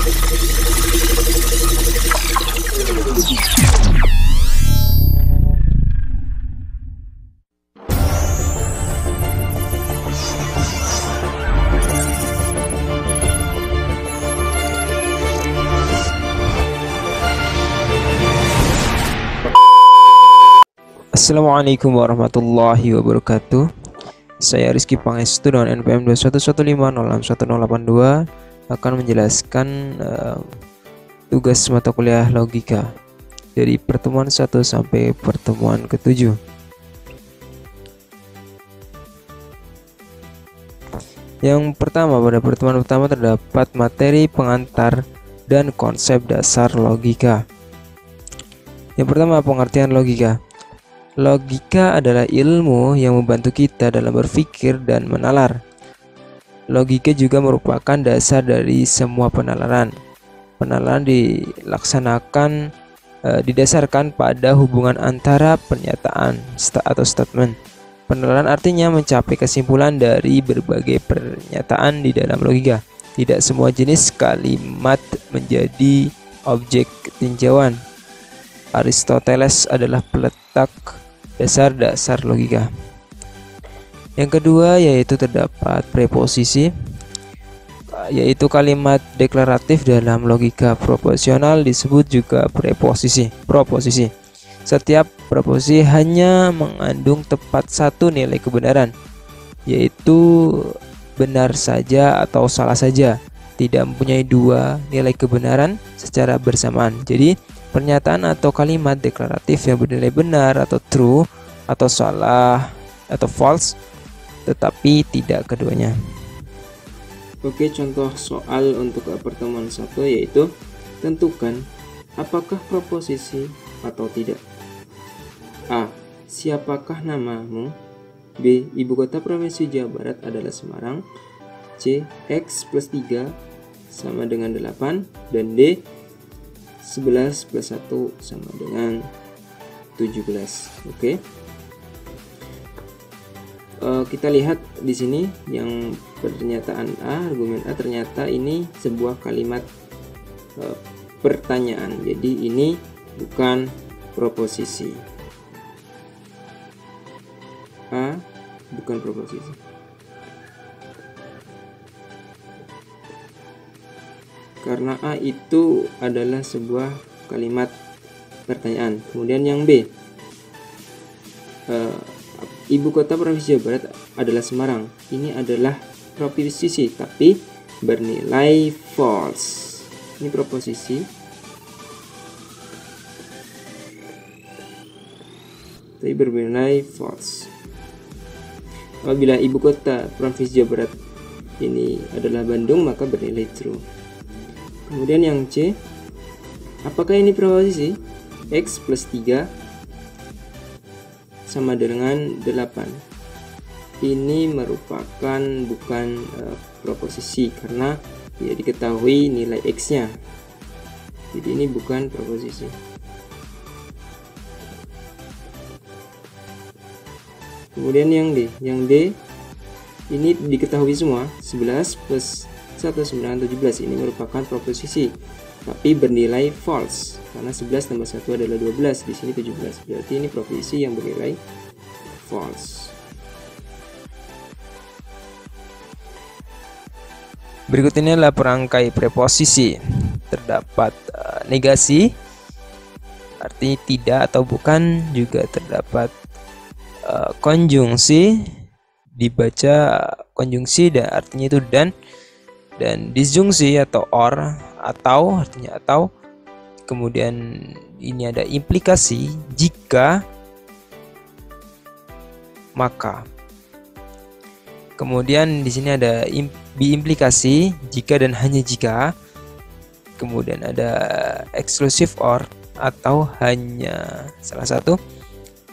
Assalamualaikum warahmatullahi wabarakatuh. Saya Rizky Pangestu dengan NPM 211506182 akan menjelaskan tugas mata kuliah logika dari pertemuan 1 sampai pertemuan ke-7. Yang pertama, pada pertemuan pertama terdapat materi pengantar dan konsep dasar logika. Yang pertama, pengertian logika. Logika adalah ilmu yang membantu kita dalam berpikir dan menalar. Logika juga merupakan dasar dari semua penalaran. Penalaran didasarkan pada hubungan antara pernyataan atau statement. Penalaran artinya mencapai kesimpulan dari berbagai pernyataan di dalam logika. Tidak semua jenis kalimat menjadi objek tinjauan. Aristoteles adalah peletak dasar-dasar logika. Yang kedua yaitu terdapat preposisi, yaitu kalimat deklaratif dalam logika proposisional disebut juga proposisi. Setiap proposisi hanya mengandung tepat satu nilai kebenaran, yaitu benar saja atau salah saja, tidak mempunyai dua nilai kebenaran secara bersamaan. Jadi pernyataan atau kalimat deklaratif yang bernilai benar atau true atau salah atau false, tetapi tidak keduanya. Oke, contoh soal untuk pertemuan 1 yaitu tentukan apakah proposisi atau tidak. A. Siapakah namamu? B. Ibu kota provinsi Jawa Barat adalah Semarang. C. X plus 3 sama dengan 8. Dan D. 11 plus 1 sama dengan 17. Oke. Kita lihat di sini yang pernyataan A, argumen A, ternyata ini sebuah kalimat pertanyaan. Jadi ini bukan proposisi. A bukan proposisi. Karena A itu adalah sebuah kalimat pertanyaan. Kemudian yang B, ibu kota provinsi Jawa Barat adalah Semarang. Ini adalah proposisi tapi bernilai false. Ini proposisi tapi bernilai false. Apabila ibu kota provinsi Jawa Barat ini adalah Bandung, maka bernilai true. Kemudian yang C, apakah ini proposisi? X plus 3 sama dengan 8. Ini merupakan bukan proposisi karena tidak diketahui nilai X nya. Jadi ini bukan proposisi. Kemudian yang D, ini diketahui semua, 11 plus 1 sama dengan 17. Ini merupakan proposisi tapi bernilai false karena 11 tambah 1 adalah 12, di sini 17. Berarti ini proposisi yang bernilai false. Berikut ini adalah perangkai preposisi. Terdapat negasi, artinya tidak atau bukan, juga terdapat konjungsi, dibaca konjungsi dan artinya itu dan disjungsi atau or atau artinya atau. Kemudian ini ada implikasi, jika, maka. Kemudian di sini ada biimplikasi, jika dan hanya jika. Kemudian ada exclusive or atau hanya salah satu.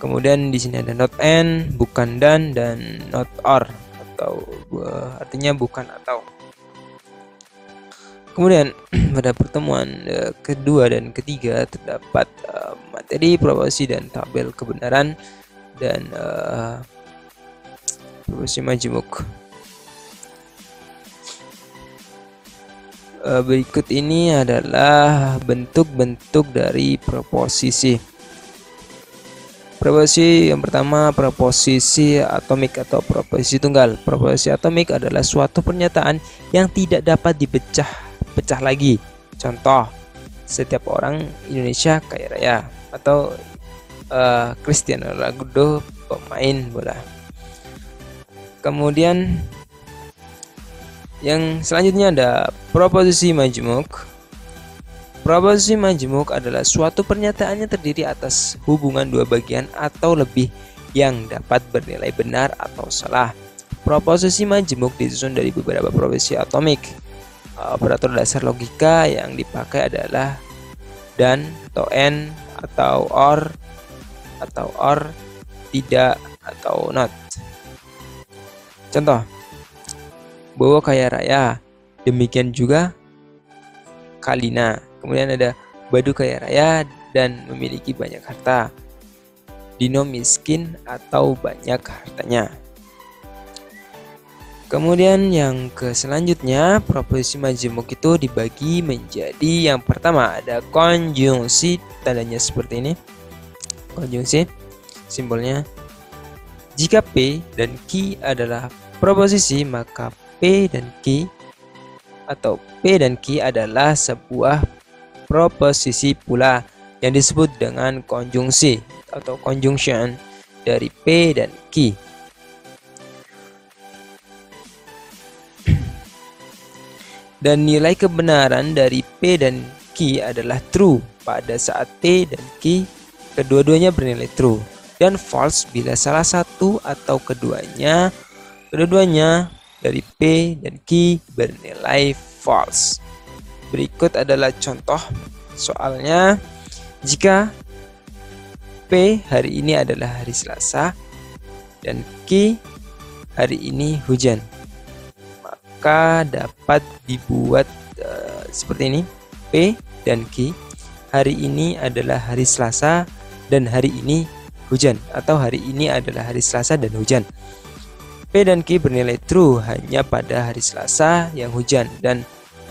Kemudian di sini ada not and, bukan dan not or atau artinya bukan atau. Kemudian pada pertemuan kedua dan ketiga terdapat materi proposisi dan tabel kebenaran dan proposisi majemuk. Berikut ini adalah bentuk-bentuk dari proposisi. Proposisi yang pertama, proposisi atomik atau proposisi tunggal. Proposisi atomik adalah suatu pernyataan yang tidak dapat dipecah-pecah lagi. Contoh, setiap orang Indonesia kaya raya, atau Cristiano Ronaldo pemain bola. Kemudian yang selanjutnya ada proposisi majmuk. Proposisi majmuk adalah suatu pernyataan yang terdiri atas hubungan dua bagian atau lebih yang dapat bernilai benar atau salah. Proposisi majmuk disusun dari beberapa proposisi atomik. Operator dasar logika yang dipakai adalah dan atau and atau or, tidak atau not. Contoh, Bowo kaya raya, demikian juga Kalina. Kemudian ada Badu kaya raya dan memiliki banyak harta. Dino miskin atau banyak hartanya. Kemudian yang selanjutnya, proposisi majemuk itu dibagi menjadi yang pertama ada konjungsi, tandanya seperti ini. Konjungsi, simbolnya jika P dan Q adalah proposisi, maka P dan Q atau P dan Q adalah sebuah proposisi pula yang disebut dengan konjungsi atau conjunction dari P dan Q. Dan nilai kebenaran dari P dan Q adalah true pada saat P dan Q kedua-duanya bernilai true, dan false bila salah satu atau keduanya dari P dan Q bernilai false. Berikut adalah contoh soalnya. Jika P hari ini adalah hari Selasa dan Q hari ini hujan, maka dapat dibuat seperti ini. P dan Q hari ini adalah hari Selasa dan hari ini hujan, atau hari ini adalah hari Selasa dan hujan. P dan Q bernilai true hanya pada hari Selasa yang hujan dan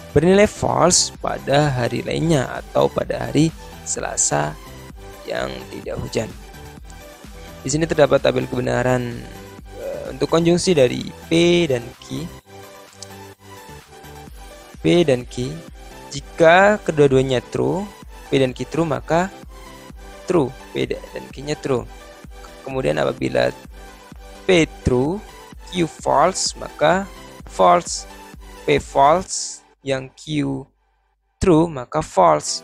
bernilai false pada hari lainnya atau pada hari Selasa yang tidak hujan. Di sini terdapat tabel kebenaran untuk konjungsi dari P dan Q. P dan Q, jika kedua-duanya true, P dan Q true, maka true, P dan Q-nya true. Kemudian apabila P true, Q false, maka false. P false, yang Q true, maka false.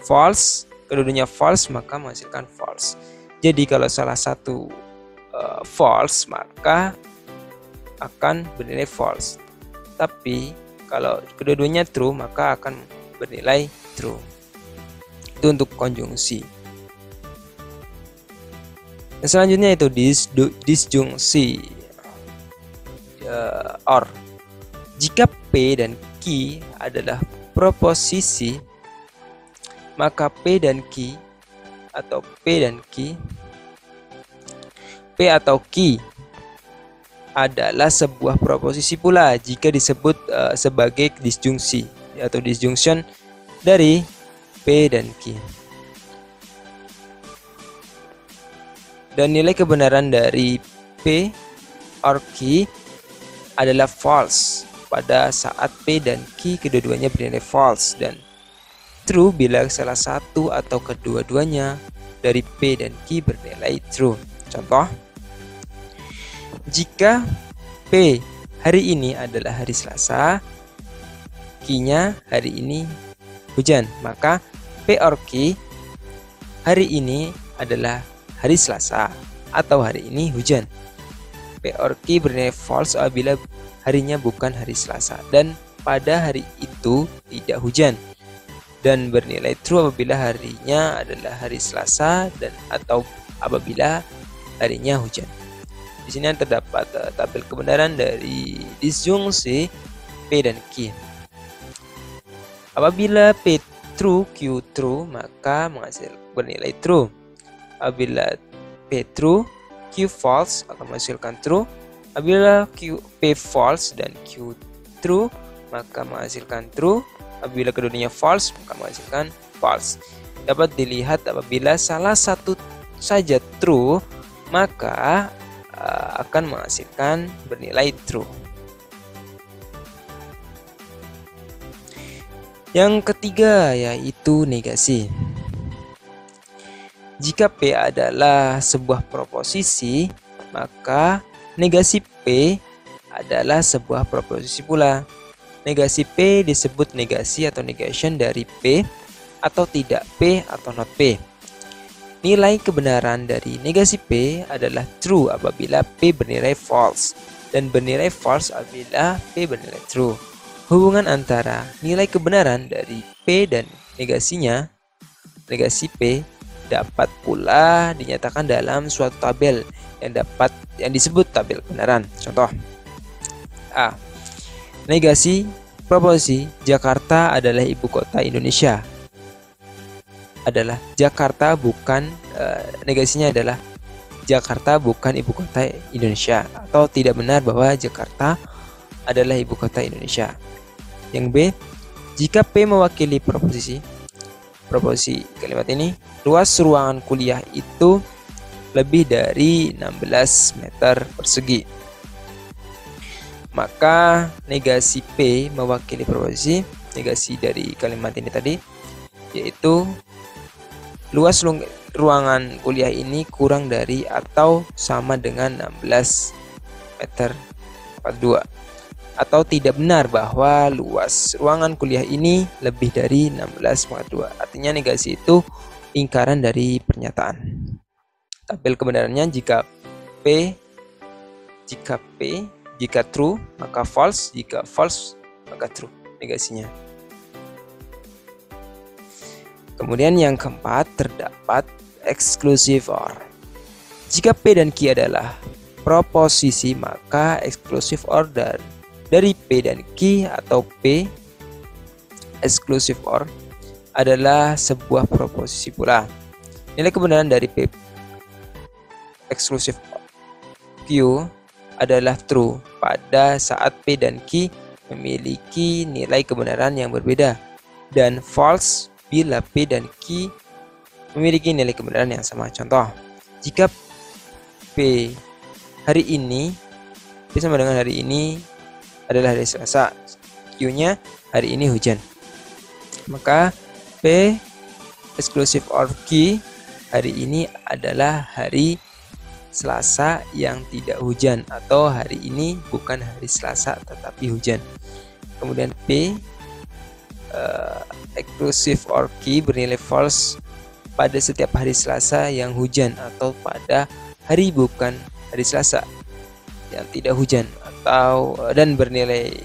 False, kedua-duanya false, maka menghasilkan false. Jadi kalau salah satu false, maka akan bernilai false. Tapi kalau kedua-duanya true, maka akan bernilai true. Itu untuk konjungsi. Dan selanjutnya itu disjungsi. Or, jika P dan Q adalah proposisi, maka P dan Q atau P dan Q, P atau Q adalah sebuah proposisi pula jika disebut sebagai disjungsi atau disjunction dari P dan Q. Dan nilai kebenaran dari P or Q adalah false pada saat P dan Q kedua-duanya bernilai false, dan true bila salah satu atau kedua-duanya dari P dan Q bernilai true. Contoh, jika P hari ini adalah hari Selasa, Q-nya hari ini hujan, maka P or Q hari ini adalah hari Selasa atau hari ini hujan. P or Q bernilai false apabila harinya bukan hari Selasa dan pada hari itu tidak hujan, dan bernilai true apabila harinya adalah hari Selasa dan atau apabila harinya hujan. Di sini terdapat tabel kebenaran dari disjungsi P dan Q. Apabila P true, Q true, maka bernilai true. Apabila P true, Q false akan menghasilkan true. Apabila P false dan Q true, maka menghasilkan true. Apabila keduanya false, maka menghasilkan false. Dapat dilihat apabila salah satu saja true, maka akan menghasilkan bernilai true. Yang ketiga yaitu negasi. Jika P adalah sebuah proposisi, maka negasi P adalah sebuah proposisi pula. Negasi P disebut negasi atau negation dari P atau tidak P atau not P. Nilai kebenaran dari negasi P adalah true apabila P bernilai false dan bernilai false apabila P bernilai true. Hubungan antara nilai kebenaran dari P dan negasinya, negasi P, dapat pula dinyatakan dalam suatu tabel yang disebut tabel kebenaran. Contoh A. Negasi proposisi Jakarta adalah ibu kota Indonesia. Adalah Jakarta bukan negasinya adalah Jakarta bukan ibu kota Indonesia, atau tidak benar bahwa Jakarta adalah ibu kota Indonesia. Yang B, jika P mewakili proposisi kalimat ini, luas ruangan kuliah itu lebih dari 16 meter persegi. Maka negasi P mewakili proposisi, negasi dari kalimat ini tadi, yaitu luas ruangan kuliah ini kurang dari atau sama dengan 16 meter 42. Atau tidak benar bahwa luas ruangan kuliah ini lebih dari 16,2. Artinya negasi itu ingkaran dari pernyataan. Tabel kebenarannya jika true maka false, jika false maka true negasinya. Kemudian yang keempat terdapat exclusive or. Jika P dan Q adalah proposisi, maka exclusive or dari P dan Q atau P exclusive or adalah sebuah proposisi pula. Nilai kebenaran dari P exclusive Q adalah true pada saat P dan Q memiliki nilai kebenaran yang berbeda, dan false bila P dan Q memiliki nilai kebenaran yang sama. Contoh, jika P hari ini, P sama dengan hari ini adalah hari Selasa, Q-nya hari ini hujan, maka P exclusive or Q hari ini adalah hari Selasa yang tidak hujan, atau hari ini bukan hari Selasa tetapi hujan. Kemudian P exclusive or Q bernilai false pada setiap hari Selasa yang hujan, atau pada hari bukan hari Selasa yang tidak hujan, dan bernilai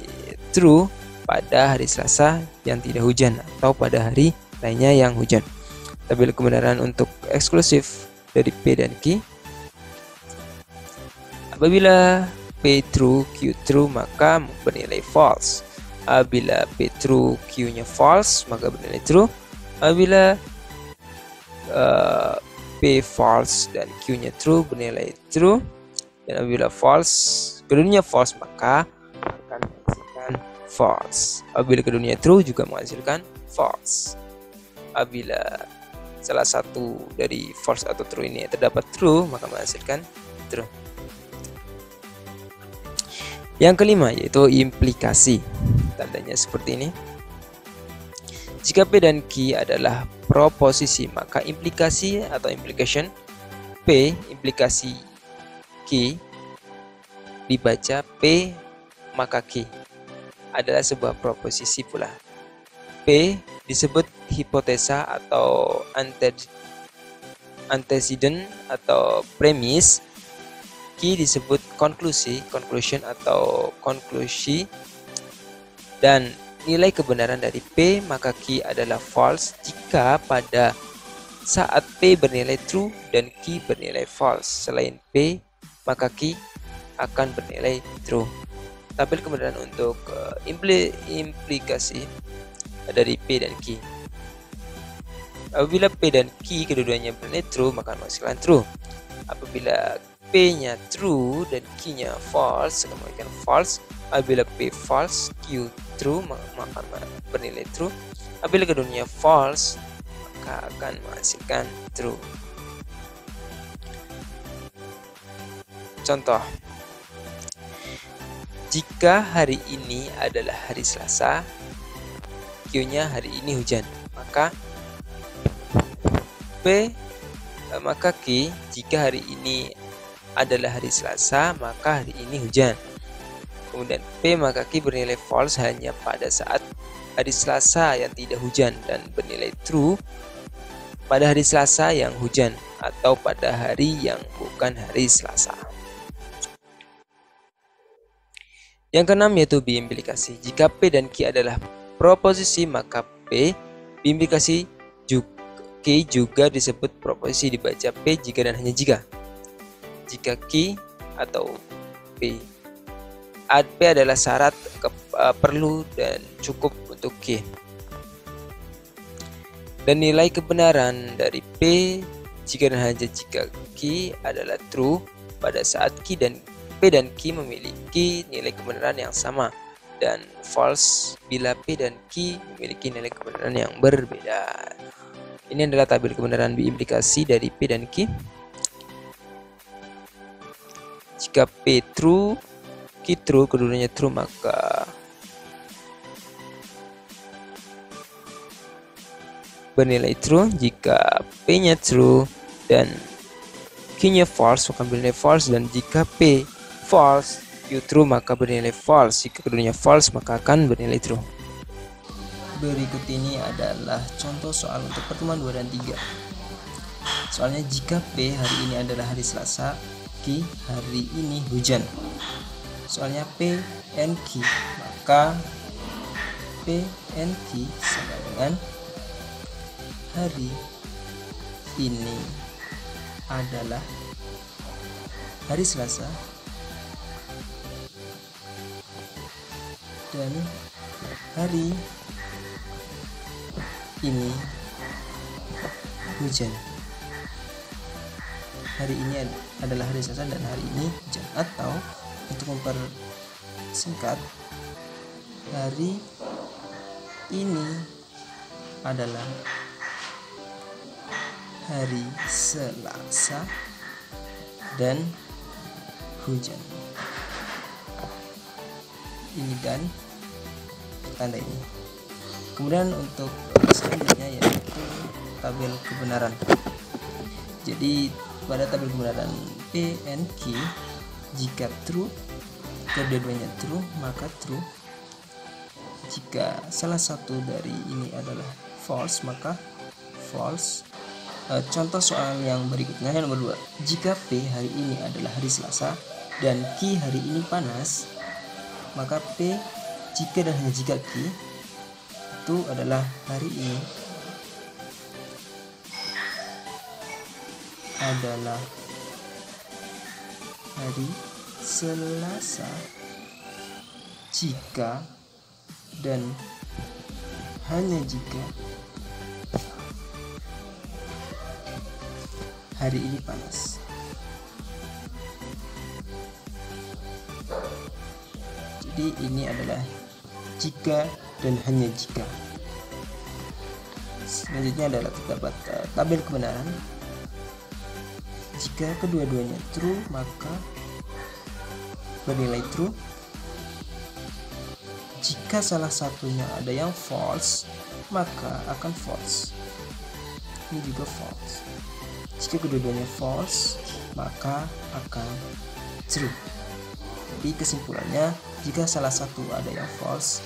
true pada hari Selasa yang tidak hujan atau pada hari lainnya yang hujan. Tabel kebenaran untuk eksklusif dari P dan Q. Apabila P true, Q true, maka bernilai false. Apabila P true, Q-nya false, maka bernilai true. Apabila P false dan Q-nya true, bernilai true. Dan apabila false, keduanya false, maka akan menghasilkan false. Apabila keduanya true, juga menghasilkan false. Apabila salah satu dari false atau true ini terdapat true, maka menghasilkan true. Yang kelima yaitu implikasi. Tandanya seperti ini. Jika P dan Q adalah proposisi, maka implikasi atau implication P implikasi Q dibaca P maka Q adalah sebuah proposisi pula. P disebut hipotesa atau antecedent atau premis. Q disebut conclusion atau konklusi, dan nilai kebenaran dari P maka Q adalah false jika pada saat P bernilai true dan Q bernilai false. Selain P maka Q akan bernilai true. Tabel kebenaran untuk implikasi dari P dan Q. Apabila P dan Q kedua-duanya bernilai true, maka menghasilkan true. Apabila P-nya true dan Q-nya false, kembalikan false. Apabila P false, Q true, maka bernilai true. Apabila keduanya false, maka akan menghasilkan true. Contoh, jika hari ini adalah hari Selasa, Q-nya hari ini hujan, maka Q, jika hari ini adalah hari Selasa, maka hari ini hujan. Kemudian P maka Q bernilai false hanya pada saat hari Selasa yang tidak hujan, dan bernilai true pada hari Selasa yang hujan atau pada hari yang bukan hari Selasa. Yang keenam yaitu biimplikasi. Jika P dan Q adalah proposisi, maka P biimplikasi Q juga disebut proposisi, dibaca P jika dan hanya jika. Jika Q atau P adalah syarat perlu dan cukup untuk Q. Dan nilai kebenaran dari P jika dan hanya jika Q adalah true pada saat P dan Q memiliki nilai kebenaran yang sama, dan false bila P dan Q memiliki nilai kebenaran yang berbeda. Ini adalah tabel kebenaran biimplikasi dari P dan Q. Jika P true, Q true, keduanya true, maka bernilai true. Jika P-nya true dan Q-nya false, maka bernilai false. Dan jika P false, Q true, maka bernilai false. Jika keduanya false, maka akan bernilai true. Berikut ini adalah contoh soal untuk pertemuan 2 dan 3. Soalnya jika P hari ini adalah hari Selasa, Q hari ini hujan. Soalnya P and Q, maka P and Q sama dengan hari ini adalah hari Selasa dan hari ini hujan. Hari ini adalah hari Selasa dan hari ini hujan. Atau untuk mempersingkat, hari ini adalah hari Selasa dan hujan. Ini dan tanda ini. Kemudian untuk selanjutnya yaitu tabel kebenaran. Jadi pada tabel kebenaran P and Q, jika true, kedua-duanya true, maka true. Jika salah satu dari ini adalah false, maka false. Contoh soal yang berikutnya yang nomor 2. Jika P hari ini adalah hari Selasa dan Q hari ini panas, maka P jika dan hanya jika Q itu adalah hari ini adalah hari Selasa jika dan hanya jika hari ini panas. Jadi ini adalah jika dan hanya jika. Selanjutnya adalah terdapat tabel kebenaran. Jika kedua-duanya true, maka bernilai true. Jika salah satunya ada yang false, maka akan false. Ini juga false. Jika kedua-duanya false, maka akan true. Jadi kesimpulannya, jika salah satu ada yang false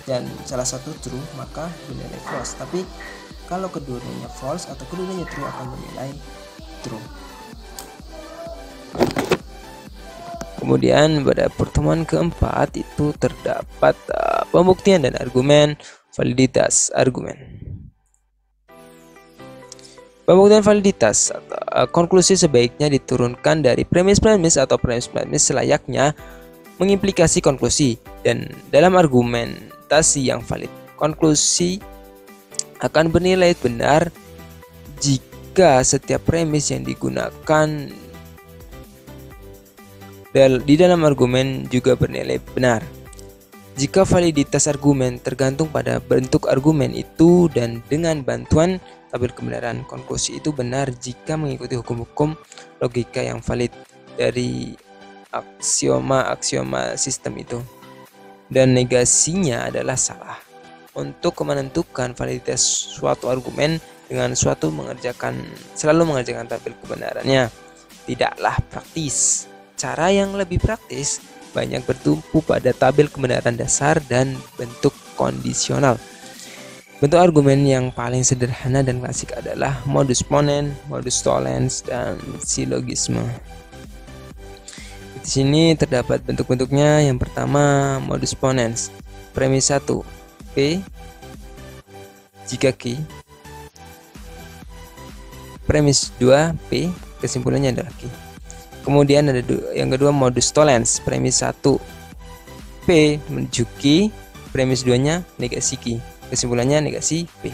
dan salah satu true, maka bernilai false. Tapi kalau kedua-duanya false atau kedua-duanya true, akan bernilai true. Kemudian pada pertemuan keempat itu terdapat pembuktian dan argumen validitas argumen. Pembuktian validitas atau konklusi sebaiknya diturunkan dari premis-premis atau premis-premis selayaknya mengimplikasi konklusi, dan dalam argumentasi yang valid, konklusi akan bernilai benar jika setiap premis yang digunakan di dalam argumen juga bernilai benar. Jika validitas argumen tergantung pada bentuk argumen itu dan dengan bantuan tabel kebenaran, konklusi itu benar jika mengikuti hukum-hukum logika yang valid dari aksioma-aksioma sistem itu. Dan negasinya adalah salah. Untuk menentukan validitas suatu argumen dengan selalu mengerjakan tabel kebenarannya tidaklah praktis. Cara yang lebih praktis banyak bertumpu pada tabel kebenaran dasar dan bentuk kondisional. Bentuk argumen yang paling sederhana dan klasik adalah modus ponens, modus tollens, dan silogisme. Di sini terdapat bentuk-bentuknya. Yang pertama, modus ponens. Premis 1, P jika Q. Premis 2, P, kesimpulannya adalah Q. Kemudian ada yang kedua, modus tollens. Premis 1, P menuju Q. Premis 2-nya negasi Q. Kesimpulannya negasi P.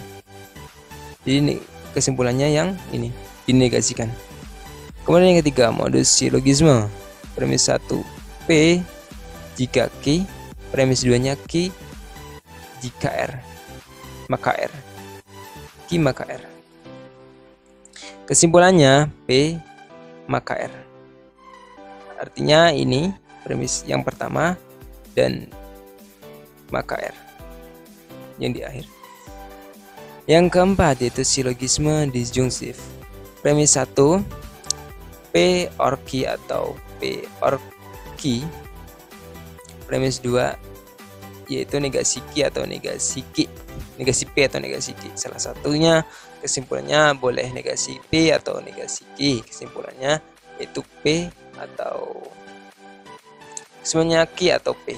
Jadi kesimpulannya yang ini dinegasikan. Kemudian yang ketiga, modus silogisme. Premis 1, P jika Q. Premis 2-nya Q jika R maka R. Q maka R. Kesimpulannya P maka R. Artinya ini premis yang pertama dan maka R yang di akhir. Yang keempat yaitu silogisme disjungsif. Premis 1, P or Q atau P or Q. Premis 2 yaitu negasi Q atau negasi Q. Negasi P atau negasi Q. Salah satunya kesimpulannya boleh negasi P atau negasi Q. Kesimpulannya yaitu P atau semuanya Q atau P.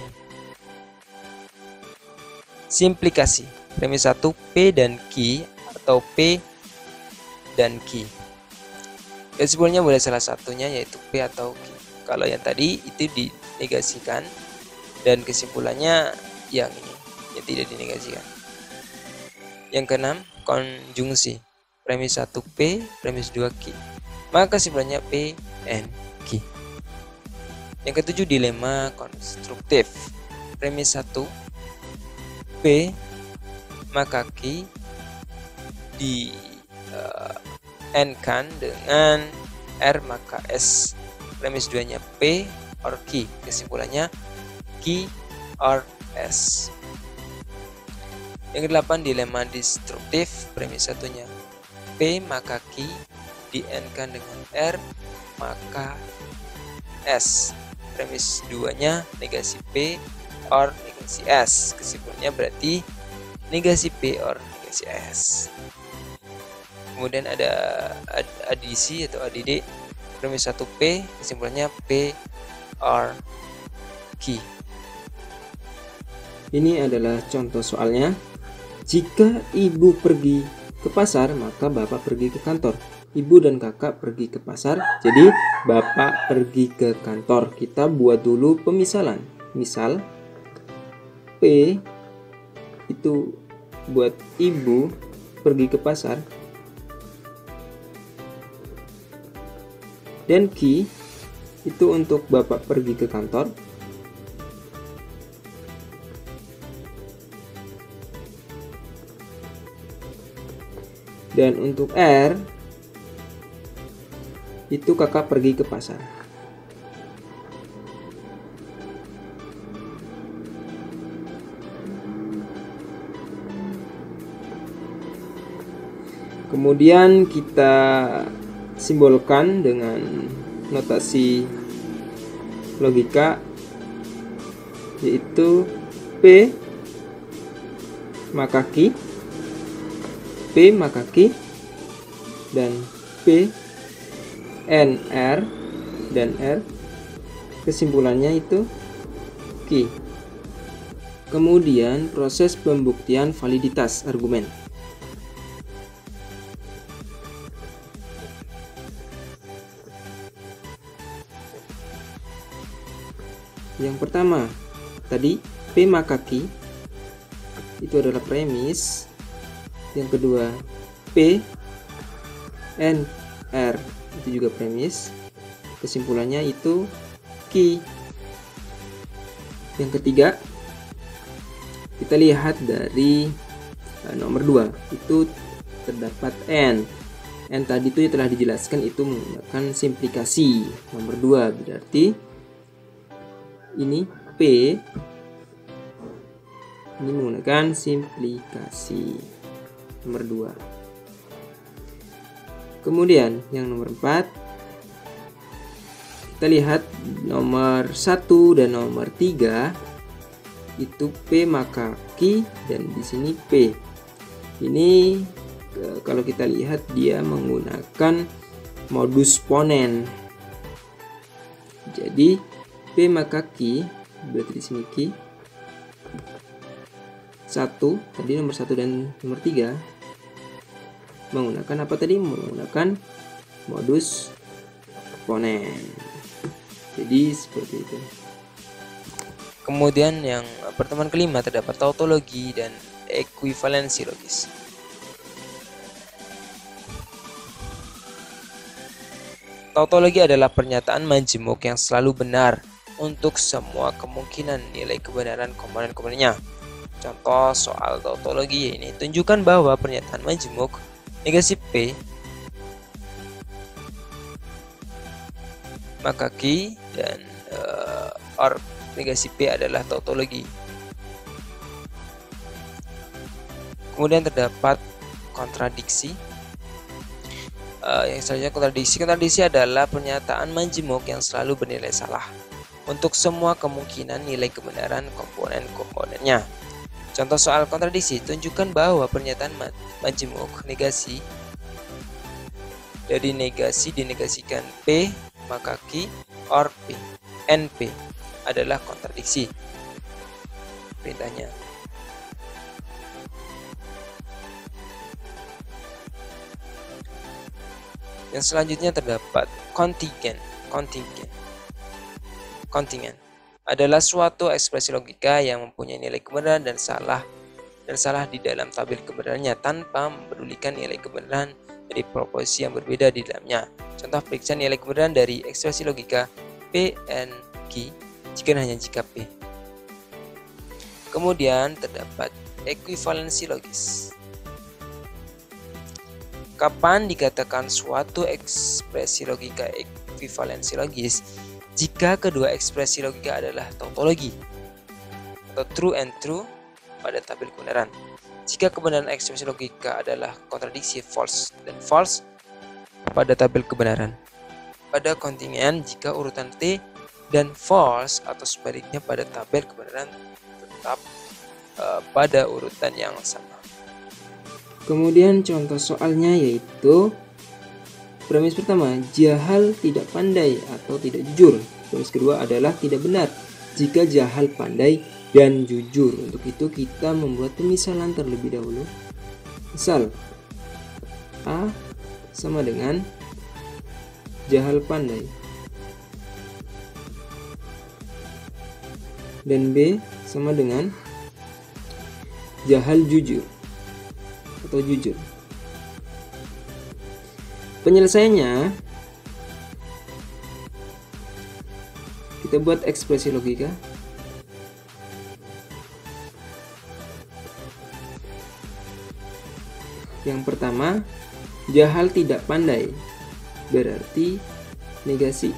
Simplikasi. Premis 1, P dan Q atau P dan Q. Kesimpulannya boleh salah satunya yaitu P atau Q. Kalau yang tadi itu dinegasikan dan kesimpulannya yang ini yang tidak dinegasikan. Yang keenam, konjungsi. Premis 1 P, premis 2 Q. Maka kesimpulannya P and Q. Yang ketujuh, dilema konstruktif. Premis 1 P maka Q di N-kan dengan R maka S. Premis 2-nya P or Q. Kesimpulannya Q or S. Yang kedelapan, dilema destruktif. Premis 1-nya P maka Q di N-kan dengan R maka S. Premis 2-nya negasi P or negasi S. Kesimpulannya berarti negasi P or negasi S. Kemudian ada adisi atau ADD. Premis 1 P, kesimpulannya P or Q. Ini adalah contoh soalnya. Jika ibu pergi ke pasar, maka bapak pergi ke kantor. Ibu dan kakak pergi ke pasar, jadi bapak pergi ke kantor. Kita buat dulu pemisalan. Misal P itu buat ibu pergi ke pasar, dan Q itu untuk bapak pergi ke kantor. Dan untuk R itu kakak pergi ke pasar. Kemudian kita simbolkan dengan notasi logika, yaitu P maka Q, P maka Q, dan P N R dan R. Kesimpulannya itu Q. Kemudian proses pembuktian validitas argumen. Yang pertama, tadi P maka Q itu adalah premis. Yang kedua, P N R itu juga premis. Kesimpulannya itu key. Yang ketiga, kita lihat dari nomor 2, itu terdapat n. N tadi itu telah dijelaskan itu menggunakan simplikasi. Nomor 2 berarti ini P, ini menggunakan simplikasi. Nomor 2. Kemudian yang nomor 4, kita lihat nomor 1 dan nomor 3 itu P maka Q, dan di sini P. Ini kalau kita lihat dia menggunakan modus ponen. Jadi P maka Q berarti di sini Q. 1 tadi nomor 1 dan nomor 3 menggunakan apa tadi? Menggunakan modus ponen. Jadi seperti itu. Kemudian yang pertemuan kelima terdapat tautologi dan ekuivalensi logis. Tautologi adalah pernyataan majemuk yang selalu benar untuk semua kemungkinan nilai kebenaran komponen-komponennya. Contoh soal tautologi ini tunjukkan bahwa pernyataan majemuk negasi P maka Q dan OR negasi P adalah tautologi. Kemudian terdapat kontradiksi. Yang selanjutnya kontradiksi. Kontradiksi adalah pernyataan majemuk yang selalu bernilai salah untuk semua kemungkinan nilai kebenaran komponen-komponennya. Contoh soal kontradiksi, tunjukkan bahwa pernyataan majemuk negasi dari negasi dinegasikan P maka Q or P NP adalah kontradiksi. Perintahnya. Yang selanjutnya terdapat kontingen. Kontingen adalah suatu ekspresi logika yang mempunyai nilai kebenaran dan salah di dalam tabel kebenarannya tanpa mempedulikan nilai kebenaran dari proposisi yang berbeda di dalamnya. Contoh periksa nilai kebenaran dari ekspresi logika P N Q jika hanya jika P. Kemudian terdapat ekuivalensi logis. Kapan dikatakan suatu ekspresi logika ekuivalensi logis? Jika kedua ekspresi logika adalah tautologi atau true and true pada tabel kebenaran. Jika kebenaran ekspresi logika adalah kontradiksi false dan false pada tabel kebenaran. Pada kontingen jika urutan T dan false atau sebaliknya pada tabel kebenaran tetap pada urutan yang sama. Kemudian contoh soalnya yaitu premis pertama, jahal tidak pandai atau tidak jujur. Premis kedua adalah tidak benar jika jahal pandai dan jujur. Untuk itu kita membuat pemisalan terlebih dahulu. Misal A sama dengan jahal pandai dan B sama dengan jahal jujur atau jujur. Penyelesaiannya kita buat ekspresi logika. Yang pertama, jahal tidak pandai berarti negasi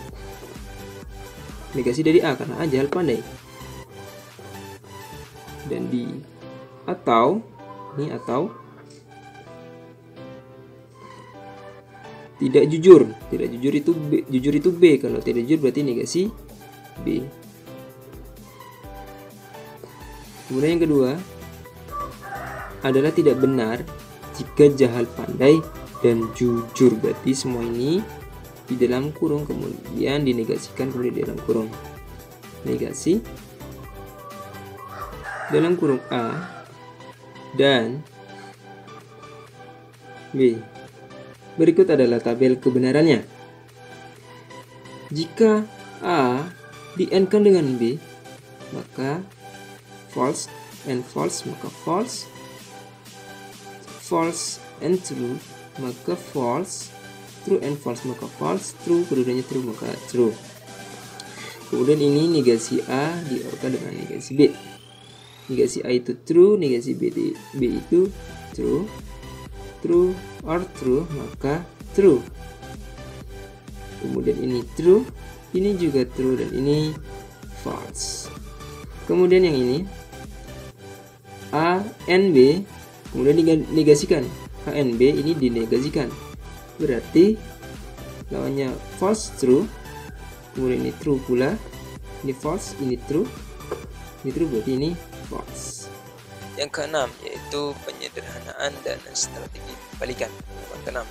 dari A karena A jahal pandai. Dan di atau tidak jujur itu B, jujur itu B. Kalau tidak jujur berarti negasi B. Kemudian yang kedua adalah tidak benar jika jahal pandai dan jujur, berarti semua ini di dalam kurung kemudian dinegasikan kemudian di dalam kurung. Negasi dalam kurung A dan B. Berikut adalah tabel kebenarannya. Jika A di-AND-kan dengan B, maka false and false maka false, false and true maka false, true and false maka false, true keduanya true maka true. Kemudian ini negasi A diorkan dengan negasi B. Negasi A itu true, negasi B itu true. True or true, maka true. Kemudian ini true, ini juga true, dan ini false. Kemudian yang ini A and B, kemudian dinegasikan. A and B ini dinegasikan, berarti lawannya false true. Kemudian ini true pula, ini false, ini true, berarti ini false. Yang keenam yaitu penyederhanaan dan strategi pembalikan. Yang keenam,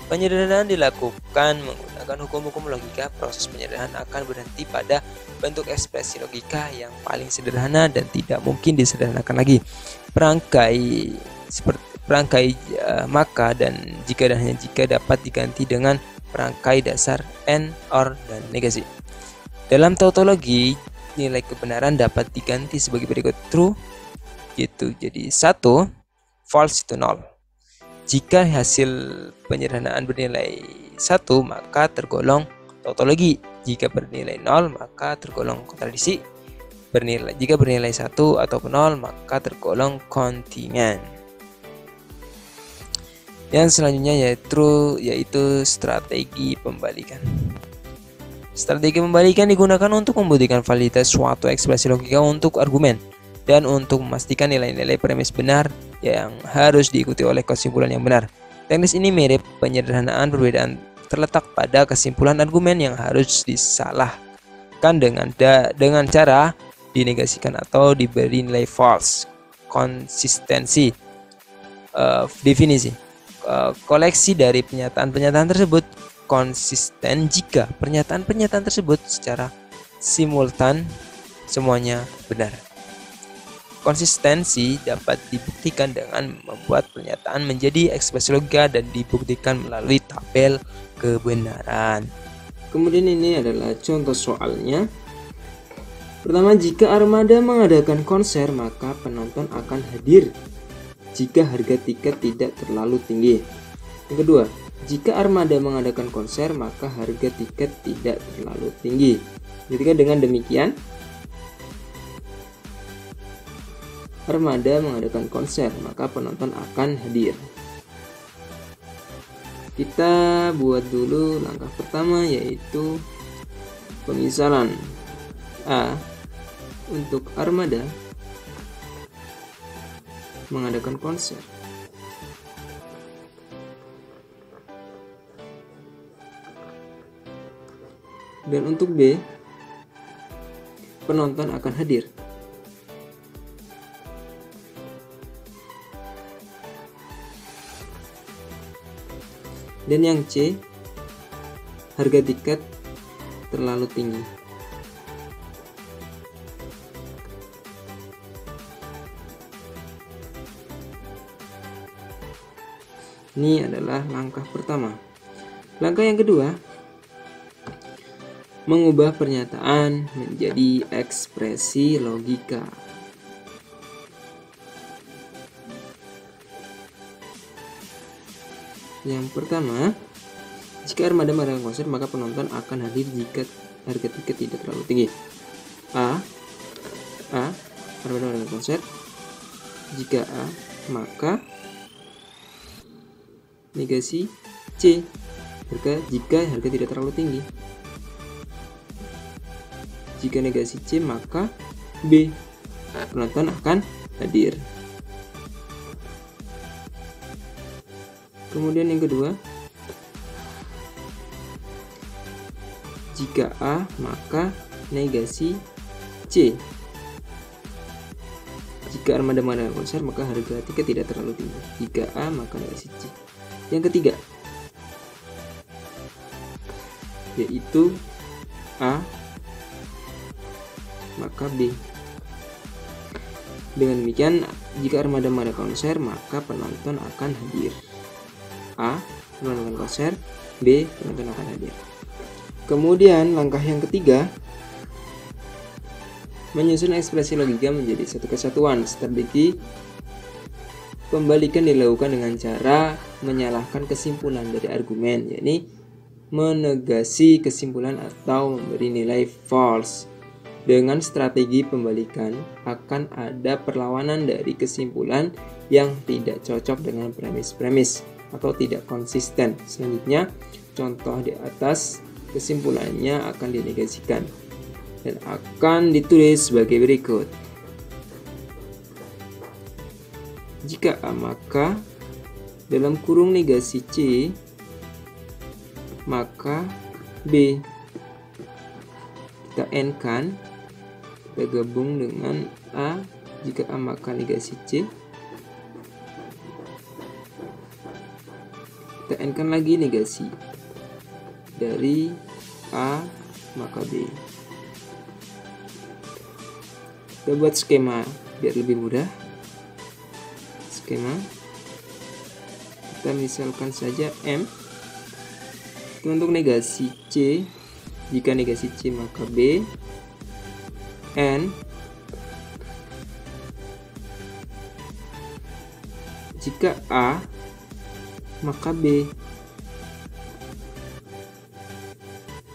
penyederhanaan dilakukan menggunakan hukum-hukum logika. Proses penyederhanaan akan berhenti pada bentuk ekspresi logika yang paling sederhana dan tidak mungkin disederhanakan lagi. Perangkai maka dan jika dan hanya jika dapat diganti dengan perangkai dasar and, or, dan negasi. Dalam tautologi, nilai kebenaran dapat diganti sebagai berikut: true gitu jadi 1, false itu 0. Jika hasil penyederhanaan bernilai 1, maka tergolong tautologi. Jika bernilai 0, maka tergolong kontradiksi. Jika bernilai 1 ataupun 0, maka tergolong kontingen. Yang selanjutnya yaitu strategi pembalikan. Strategi pembalikan digunakan untuk membuktikan validitas suatu ekspresi logika untuk argumen dan untuk memastikan nilai-nilai premis benar yang harus diikuti oleh kesimpulan yang benar. Teknis ini mirip penyederhanaan, perbedaan terletak pada kesimpulan argumen yang harus disalahkan dengan cara dinegasikan atau diberi nilai false. Konsistensi. Definisi. Koleksi dari pernyataan-pernyataan tersebut konsisten jika pernyataan-pernyataan tersebut secara simultan semuanya benar. Konsistensi dapat dibuktikan dengan membuat pernyataan menjadi ekspresi logika dan dibuktikan melalui tabel kebenaran. Kemudian ini adalah contoh soalnya. Pertama, jika armada mengadakan konser, maka penonton akan hadir jika harga tiket tidak terlalu tinggi. Yang kedua, jika armada mengadakan konser, maka harga tiket tidak terlalu tinggi. Ketika dengan demikian, armada mengadakan konser, maka penonton akan hadir. Kita buat dulu langkah pertama, yaitu pemisalan. A. Untuk armada mengadakan konser. Dan untuk B, penonton akan hadir. Dan yang C, harga tiket terlalu tinggi. Ini adalah langkah pertama. Langkah yang kedua, mengubah pernyataan menjadi ekspresi logika. Yang pertama, jika armada mengadakan konser, maka penonton akan hadir jika harga tiket tidak terlalu tinggi. A. Armada mengadakan konser. Jika A, maka negasi C, jika harga tidak terlalu tinggi. Jika negasi C, maka B, penonton akan hadir. Kemudian yang kedua, jika A, maka negasi C. Jika armada mengadakan konser, maka harga tiket tidak terlalu tinggi. Jika A, maka negasi C. Yang ketiga, yaitu A, maka B. Dengan demikian, jika armada mengadakan konser, maka penonton akan hadir. A, penonton konser. B, penonton akan hadir. Kemudian langkah yang ketiga, menyusun ekspresi logika menjadi satu kesatuan. Strategi pembalikan dilakukan dengan cara menyalahkan kesimpulan dari argumen, yakni menegasi kesimpulan atau memberi nilai false. Dengan strategi pembalikan, akan ada perlawanan dari kesimpulan yang tidak cocok dengan premis-premis atau tidak konsisten. Selanjutnya, contoh di atas kesimpulannya akan dinegasikan dan akan ditulis sebagai berikut. Jika A, maka dalam kurung negasi C, maka B. Kita N-kan, kita gabung dengan A. Jika A maka negasi C. Kita N-kan lagi negasi dari A maka B. Kita buat skema biar lebih mudah. Skema, kita misalkan saja M. Untuk negasi C, jika negasi C maka B. N, jika A maka B,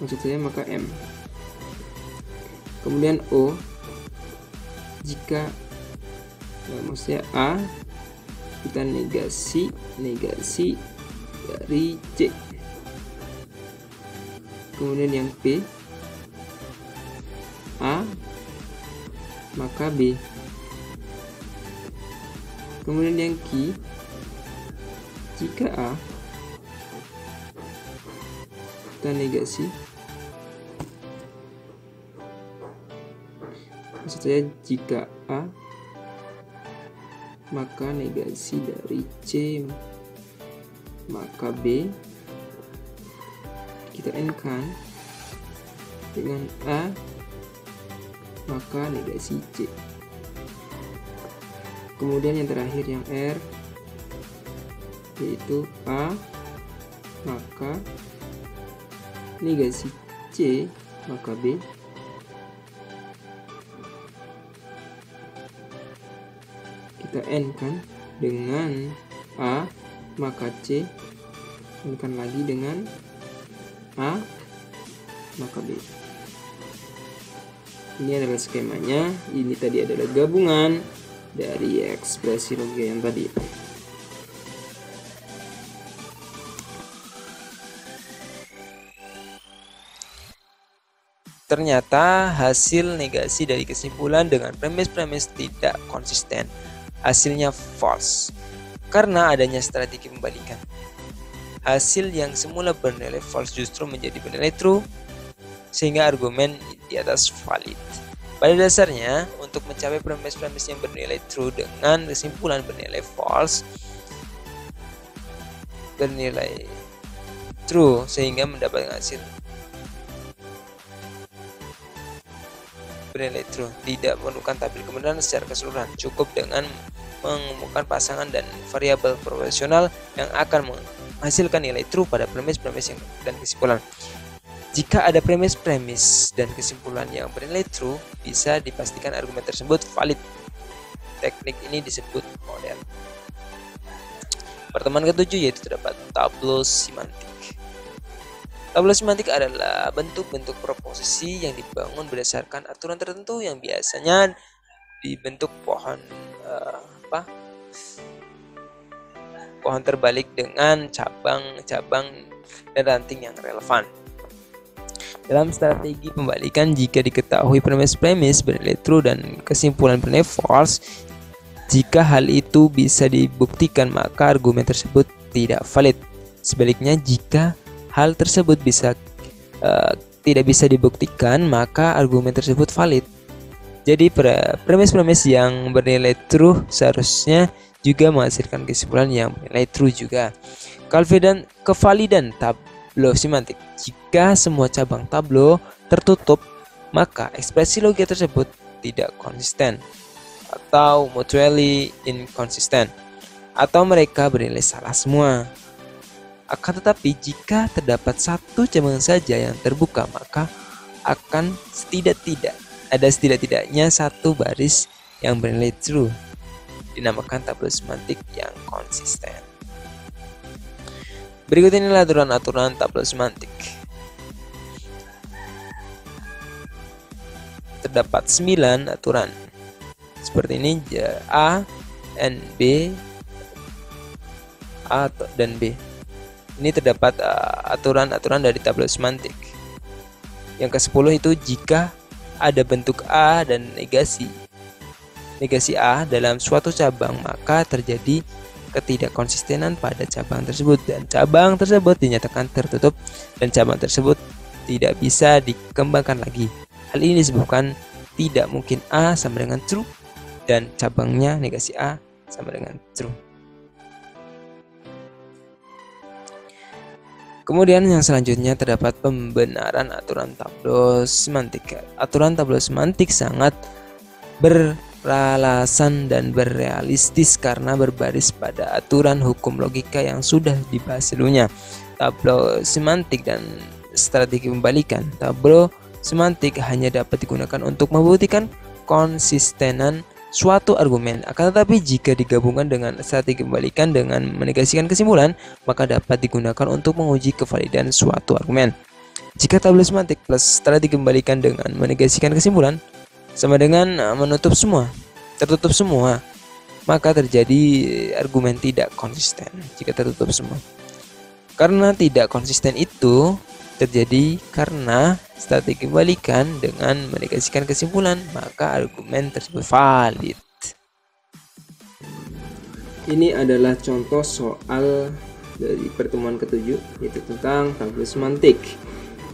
maksud saya maka M. Kemudian O, jika maksudnya A, kita negasi dari C. Kemudian yang P, A maka B. Kemudian yang Q, jika A, kita negasi, maksud saya jika A maka negasi dari C maka B, kita N-kan dengan A maka negasi C. Kemudian yang terakhir yang R, yaitu A maka negasi C maka B, kita N-kan dengan A maka C, N-kan lagi dengan A maka B. Ini adalah skemanya. Ini tadi adalah gabungan dari ekspresi logika yang tadi. Ternyata hasil negasi dari kesimpulan dengan premis-premis tidak konsisten. Hasilnya false karena adanya strategi pembalikan. Hasil yang semula bernilai false justru menjadi bernilai true, sehingga argumen di atas valid. Pada dasarnya, untuk mencapai premis-premis yang bernilai true dengan kesimpulan bernilai false, bernilai true sehingga mendapatkan hasil bernilai true. Tidak memerlukan tabel kebenaran secara keseluruhan, cukup dengan menemukan pasangan dan variabel proporsional yang akan menghasilkan nilai true pada premis-premis dan kesimpulan. Jika ada premis-premis dan kesimpulan yang bernilai true, bisa dipastikan argumen tersebut valid. Teknik ini disebut model. Pertemuan ketujuh yaitu terdapat tableau semantik. Tableau semantik adalah bentuk-bentuk proposisi yang dibangun berdasarkan aturan tertentu yang biasanya dibentuk pohon pohon terbalik dengan cabang-cabang dan ranting yang relevan. Dalam strategi pembalikan, jika diketahui premis-premis bernilai true dan kesimpulan bernilai false, jika hal itu bisa dibuktikan maka argumen tersebut tidak valid. Sebaliknya, jika hal tersebut tidak bisa dibuktikan maka argumen tersebut valid. Jadi premis-premis yang bernilai true seharusnya juga menghasilkan kesimpulan yang bernilai true juga. Kevalidan tableau semantik. Jika semua cabang tableau tertutup, maka ekspresi logika tersebut tidak konsisten atau mutually inconsistent, atau mereka bernilai salah semua. Akan tetapi jika terdapat satu cabang saja yang terbuka, maka akan setidak-tidaknya satu baris yang bernilai true, dinamakan tableau semantik yang konsisten. Berikut inilah aturan-aturan tabel semantik. Terdapat 9 aturan. Seperti ini, A, N, B, A dan B. Ini terdapat aturan-aturan dari tabel semantik. Yang ke-10 itu jika ada bentuk A dan negasi A dalam suatu cabang, maka terjadi ketidakkonsistenan pada cabang tersebut dan cabang tersebut dinyatakan tertutup dan cabang tersebut tidak bisa dikembangkan lagi. Hal ini disebabkan tidak mungkin A sama dengan true dan cabangnya negasi A sama dengan true. Kemudian yang selanjutnya terdapat pembenaran aturan tabel semantik. Aturan tabel semantik sangat beralasan dan berrealistis karena berbaris pada aturan hukum logika yang sudah dibahas sebelumnya. Tabel semantik dan strategi pembalikan. Tabel semantik hanya dapat digunakan untuk membuktikan konsistenan suatu argumen. Akan tetapi jika digabungkan dengan strategi pembalikan dengan menegasikan kesimpulan, maka dapat digunakan untuk menguji kevalidan suatu argumen. Jika tabel semantik plus strategi pembalikan dengan menegasikan kesimpulan sama dengan tertutup semua, maka terjadi argumen tidak konsisten jika tertutup semua. Karena tidak konsisten itu terjadi karena strategi pembalikan dengan menegasikan kesimpulan, maka argumen tersebut valid. Ini adalah contoh soal dari pertemuan ke-7, yaitu tentang tabel semantik.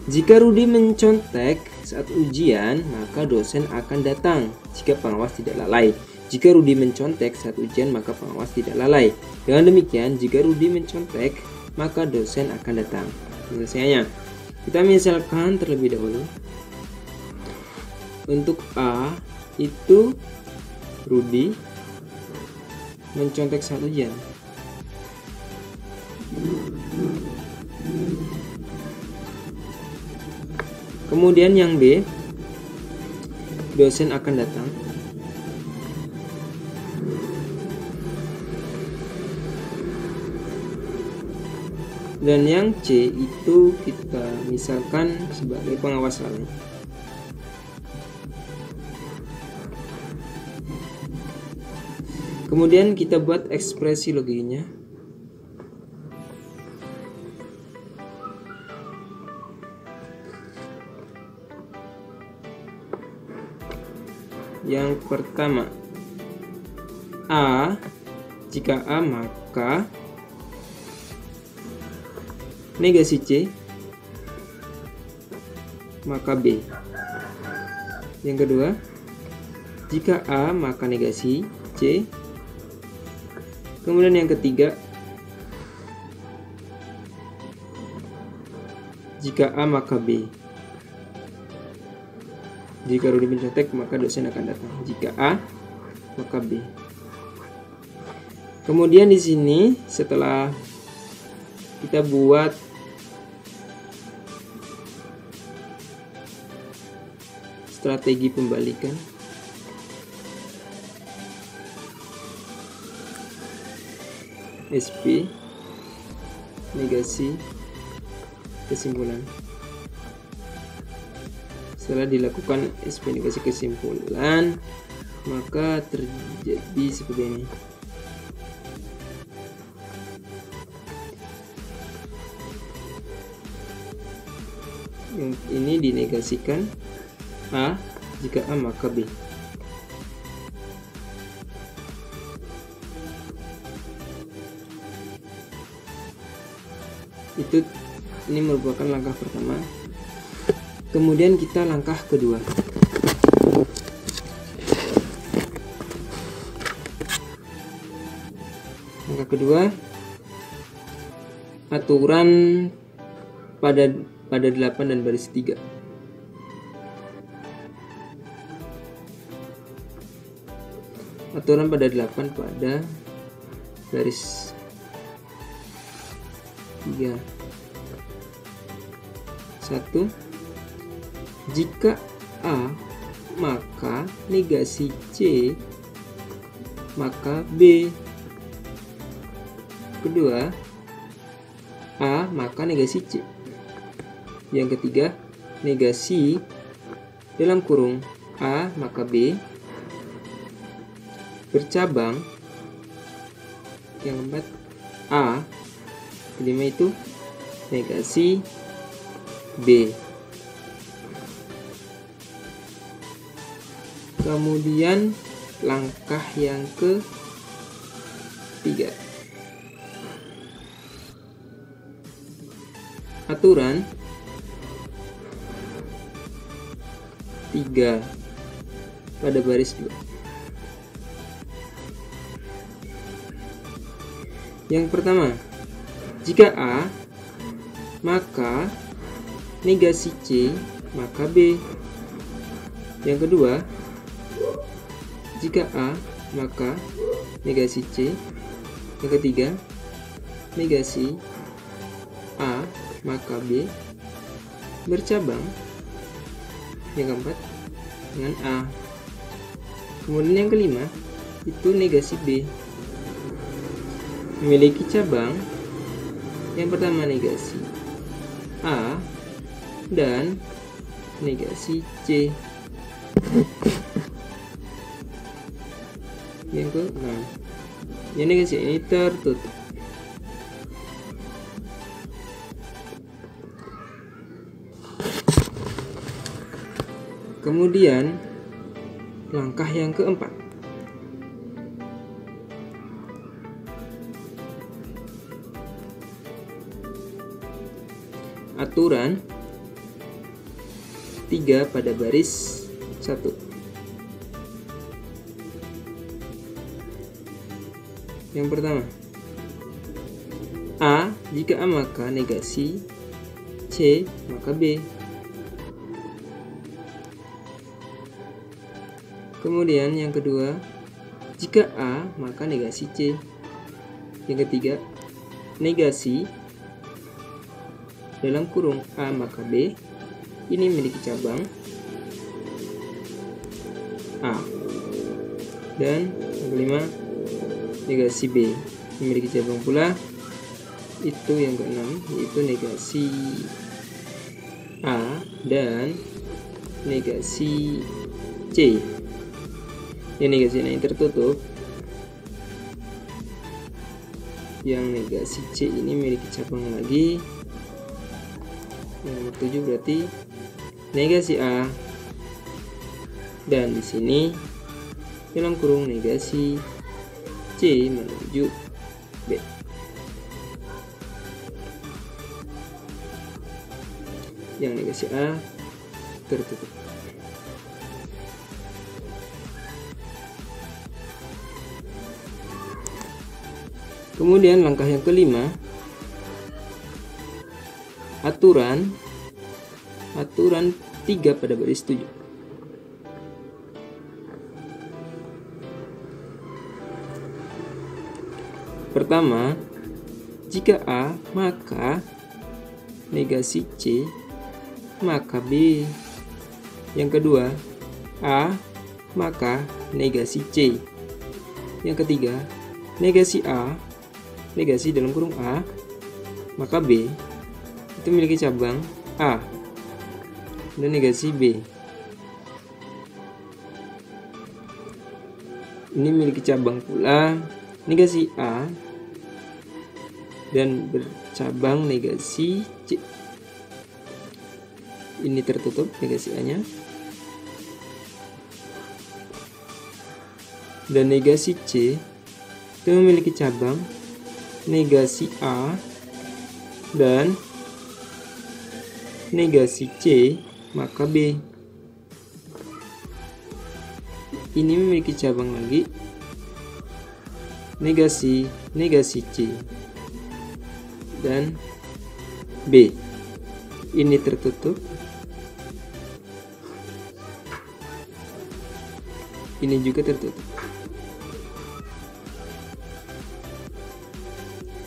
Jika Rudi mencontek saat ujian, maka dosen akan datang jika pengawas tidak lalai. Jika Rudi mencontek saat ujian, maka pengawas tidak lalai. Dengan demikian, jika Rudi mencontek, maka dosen akan datang. Penyelesaiannya, kita misalkan terlebih dahulu. Untuk A itu Rudi mencontek saat ujian. Kemudian yang B, dosen akan datang. Dan yang C itu kita misalkan sebagai pengawas lalai. Kemudian kita buat ekspresi logiknya. Yang pertama, A, jika A maka negasi C, maka B. Yang kedua, jika A maka negasi C. Kemudian yang ketiga, jika A maka B. Jika Rudi mencontek, maka dosen akan datang. Jika A, maka B. Kemudian di sini setelah kita buat strategi pembalikan, SP, negasi, kesimpulan. Setelah dilakukan SP negasi kesimpulan, maka terjadi seperti ini. Yang ini dinegasikan A, jika A maka B. Ini merupakan langkah pertama. Kemudian kita langkah kedua. Langkah kedua, aturan pada 8 dan baris 3. Aturan pada 8 pada baris 3. 1. Jika A maka negasi C, maka B. Kedua, A maka negasi C. Yang ketiga, negasi dalam kurung A maka B bercabang. Yang keempat, A. Kelima itu negasi B. Kemudian langkah yang ketiga, aturan 3 pada baris 2. Yang pertama, jika A maka negasi C maka B. Yang kedua, jika A maka negasi C. Yang ketiga, negasi A maka B bercabang. Yang keempat dengan A. Kemudian yang kelima itu negasi B memiliki cabang. Yang pertama negasi A dan negasi C. Yang ke-6, yang negasi ini tertutup. Kemudian langkah yang keempat, aturan 3 pada baris 1. Yang pertama, A jika A maka negasi C maka B. Kemudian yang kedua, jika A maka negasi C. Yang ketiga, negasi dalam kurung A maka B ini memiliki cabang A. Dan yang kelima, negasi B memiliki cabang pula. Itu yang keenam, yaitu negasi A dan negasi C. Yang negasi ini tertutup. Yang negasi C ini memiliki cabang lagi. Yang nomor 7 berarti negasi A dan di sini dalam kurung negasi C menuju B. Yang negasi A tertutup. Kemudian langkah yang kelima, aturan 3 pada baris 7. Pertama, jika A maka negasi C maka B. Yang kedua, A maka negasi C. Yang ketiga, negasi A, negasi dalam kurung A maka B itu memiliki cabang A dan negasi B ini memiliki cabang pula negasi A dan bercabang negasi C. Ini tertutup negasi A nya dan negasi C itu memiliki cabang negasi A dan negasi C maka B. Ini memiliki cabang lagi negasi C dan B. Ini tertutup. Ini juga tertutup.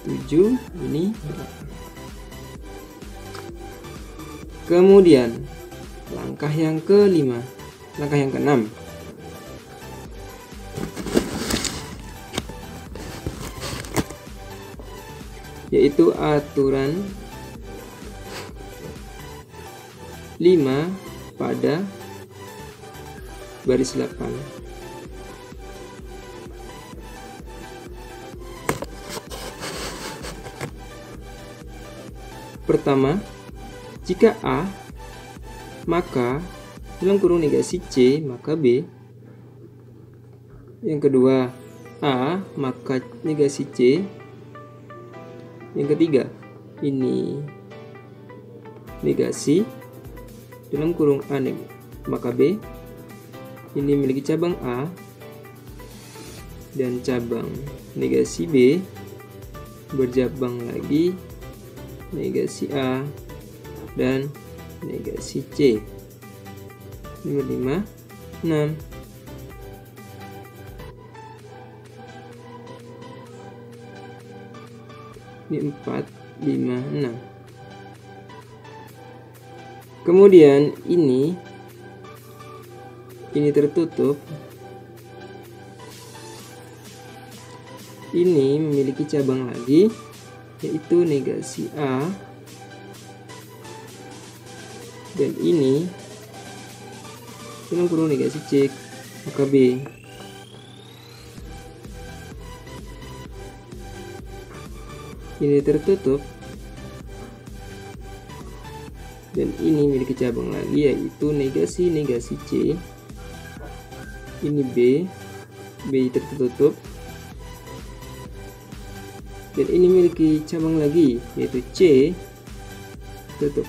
7 ini 8. Kemudian langkah yang kelima, langkah yang keenam, yaitu aturan 5 pada baris 8. Pertama, jika A, maka dalam kurung negasi C, maka B. Yang kedua, A, maka negasi C. Yang ketiga, ini negasi dalam kurung A, maka B. Ini memiliki cabang A dan cabang negasi B, bercabang lagi negasi A dan negasi C. Nomor 5, 6. Ini 4, 5, 6. Kemudian ini tertutup. Ini memiliki cabang lagi, yaitu negasi A, dan ini dalam kurung negasi C, maka B. Ini tertutup, dan ini memiliki cabang lagi, yaitu negasi C. Ini B tertutup, dan ini memiliki cabang lagi, yaitu C tutup.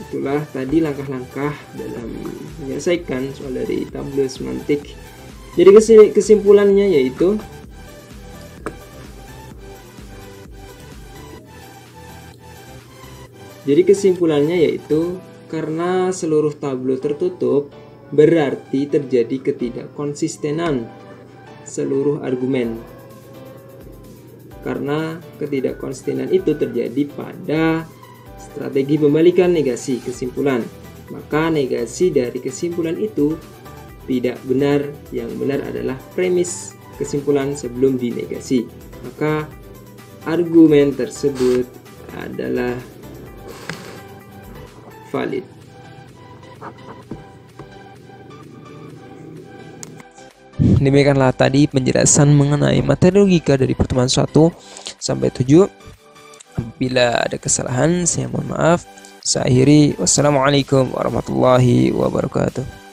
Itulah tadi langkah-langkah dalam menyelesaikan soal dari tabel semantik. Jadi kesimpulannya yaitu karena seluruh tabel tertutup, berarti terjadi ketidakkonsistenan seluruh argumen. Karena ketidakkonsistenan itu terjadi pada strategi pembalikan negasi kesimpulan, maka negasi dari kesimpulan itu tidak benar. Yang benar adalah premis kesimpulan sebelum dinegasi. Maka argumen tersebut adalah valid. Demikianlah tadi penjelasan mengenai materi logika dari pertemuan 1 sampai 7. Apabila ada kesalahan, saya mohon maaf. Saya akhiri. Wassalamualaikum warahmatullahi wabarakatuh.